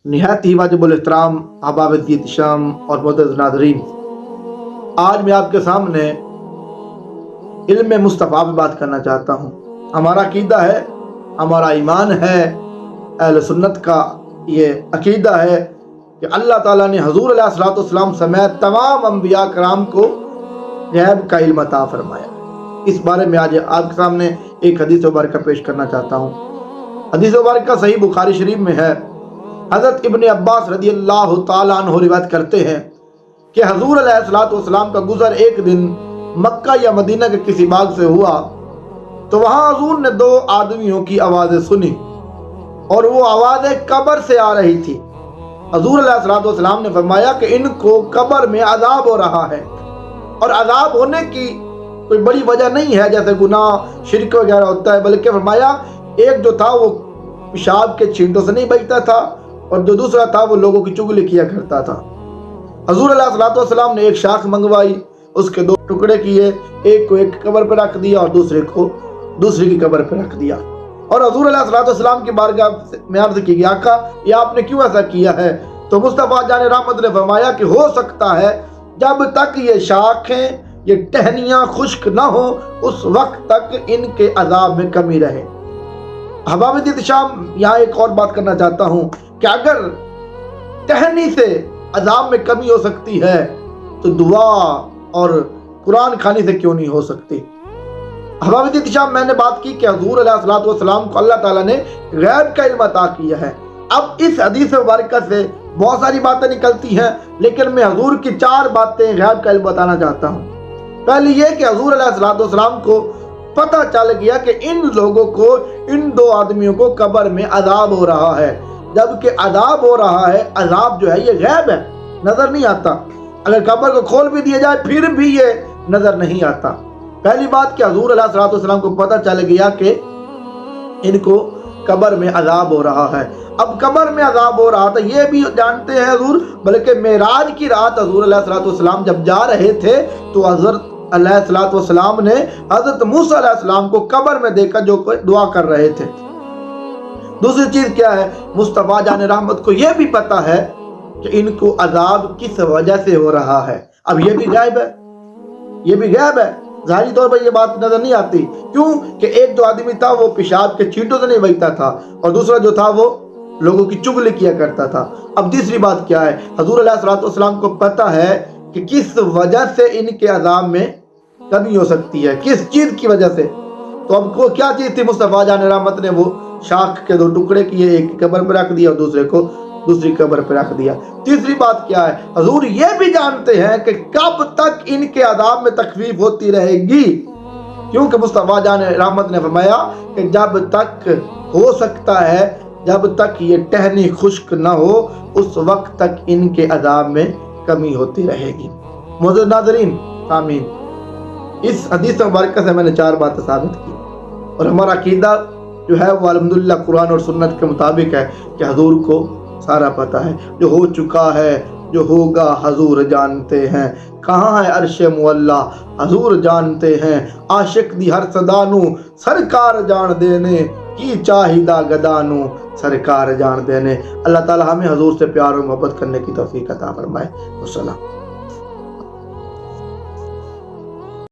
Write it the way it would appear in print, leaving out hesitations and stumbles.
نہایت ہی واجب الاحترام احباب دین شام اور معزز ناظرین، آج میں آپ کے سامنے علم مصطفیٰ پہ بات کرنا چاہتا ہوں۔ ہمارا عقیدہ ہے، ہمارا ایمان ہے، اہل سنت کا یہ عقیدہ ہے کہ اللہ تعالیٰ نے حضور علیہ الصلوۃ والسلام سمیت تمام انبیاء کرام کو غیب کا علم عطا فرمایا۔ اس بارے میں آج آپ کے سامنے ایک حدیث مبارکہ پیش کرنا چاہتا ہوں۔ حدیث مبارکہ صحیح بخاری شریف میں ہے۔ حضرت ابن عباس رضی اللہ تعالیٰ عنہ روایت کرتے ہیں کہ حضور علیہ الصلوۃ والسلام کا گزر ایک دن مکہ یا مدینہ کے کسی باغ سے ہوا تو وہاں حضور نے دو آدمیوں کی آوازیں سنی اور وہ آوازیں قبر سے آ رہی تھی۔ حضور علیہ الصلوۃ والسلام نے فرمایا کہ ان کو قبر میں عذاب ہو رہا ہے، اور عذاب ہونے کی کوئی بڑی وجہ نہیں ہے جیسے گناہ شرک وغیرہ ہوتا ہے، بلکہ فرمایا ایک جو تھا وہ پیشاب کے چھینٹوں سے نہیں بچتا تھا اور جو دوسرا تھا وہ لوگوں کی چگلی کیا کرتا تھا۔ حضور علیہ الصلوۃ والسلام نے ایک شاخ منگوائی، اس کے دو ٹکڑے کیے، ایک کو ایک قبر پہ رکھ دیا اور دوسرے کو دوسری کی قبر پہ رکھ دیا، اور حضور علیہ الصلوۃ والسلام کی بارگاہ میں عرض کی کہ آقا یہ آپ نے کیوں ایسا کیا ہے؟ تو مصطفیٰ جان رحمت نے فرمایا کہ ہو سکتا ہے جب تک یہ شاخیں یہ ٹہنیاں خشک نہ ہو اس وقت تک ان کے عذاب میں کمی رہے۔ احباب دین شام، یہاں ایک اور بات کرنا چاہتا ہوں کہ اگر ٹہنی سے عذاب میں کمی ہو سکتی ہے تو دعا اور قرآن کھانے سے کیوں نہیں ہو سکتی؟ احباب دین شام، میں نے بات کی کہ حضور علیہ الصلوۃ والسلام کو اللہ تعالیٰ نے غیب کا علم عطا کیا ہے۔ اب اس حدیث مبارکہ سے بہت ساری باتیں نکلتی ہیں، لیکن میں حضور کی 4 باتیں غیب کا علم بتانا چاہتا ہوں۔ پہلی یہ کہ حضور علیہ الصلوۃ والسلام کو پتہ چل گیا کہ ان لوگوں کو، ان دو آدمیوں کو قبر میں عذاب ہو رہا ہے۔ جبکہ عذاب ہو رہا ہے، عذاب جو ہے یہ غیب ہے، نظر نہیں آتا۔ اگر قبر کو کھول بھی دیا جائے پھر بھی یہ نظر نہیں آتا۔ پہلی بات کہ حضور علیہ الصلوۃ والسلام کو پتہ چل گیا کہ ان کو قبر میں عذاب ہو رہا ہے۔ اب قبر میں عذاب ہو رہا تھا یہ بھی جانتے ہیں حضور، بلکہ معراج کی رات حضور علیہ الصلوۃ والسلام جب جا رہے تھے تو حضرت علیہ الصلوۃ والسلام نے حضرت موسیٰ علیہ السلام کو قبر میں دیکھا جو دعا کر رہے تھے۔ دوسری چیز کیا ہے؟ مصطفیٰ جان رحمت کو یہ بھی پتہ ہے کہ ان کو عذاب کس وجہ سے ہو رہا ہے۔ اب یہ بھی غیب ہے، یہ بھی غیب ہے، ظاہری طور پر یہ بات نظر نہیں آتی۔ کیوں کہ ایک جو آدمی تھا وہ پیشاب کے چھینٹوں سے نہیں بچتا تھا اور دوسرا جو تھا وہ لوگوں کی چگلی کیا کرتا تھا۔ اب تیسری بات کیا ہے؟ حضور علیہ الصلوۃ والسلام کو پتہ ہے کہ کس وجہ سے ان کے عذاب میں کمی ہو سکتی ہے، کس چیز کی وجہ سے۔ تو اب کو کیا چیز تھی؟ مصطفیٰ جان رحمت نے وہ شاخ کے 2 ٹکڑے کیے، ایک قبر پہ رکھ دیا اور دوسرے کو دوسری قبر پہ رکھ دیا۔ تیسری بات کیا ہے؟ حضور یہ بھی جانتے ہیں کہ کب تک ان کے عذاب میں تخفیف ہوتی رہے گی، کیونکہ مصطفیٰ جان رحمت نے فرمایا کہ جب تک ہو سکتا ہے، جب تک یہ ٹہنی خشک نہ ہو اس وقت تک ان کے عذاب میں کمی ہوتی رہے گی۔ معزز ناظرین، آمین۔ اس حدیث مبارکہ سے میں نے 4 باتیں ثابت کی، اور ہمارا عقیدہ جو ہے وہ الحمدللہ قرآن اور سنت کے مطابق ہے کہ حضور کو سارا پتہ ہے۔ جو ہو چکا ہے، جو ہوگا حضور جانتے ہیں، کہاں ہے عرش معلا حضور جانتے ہیں، عاشق دی ہر صدانو سرکار جان دینے کی چاہیدہ گدانو سرکار جان دینے۔ اللہ تعالی ہمیں حضور سے پیار و محبت کرنے کی توفیق عطا فرمائے۔ والسلام۔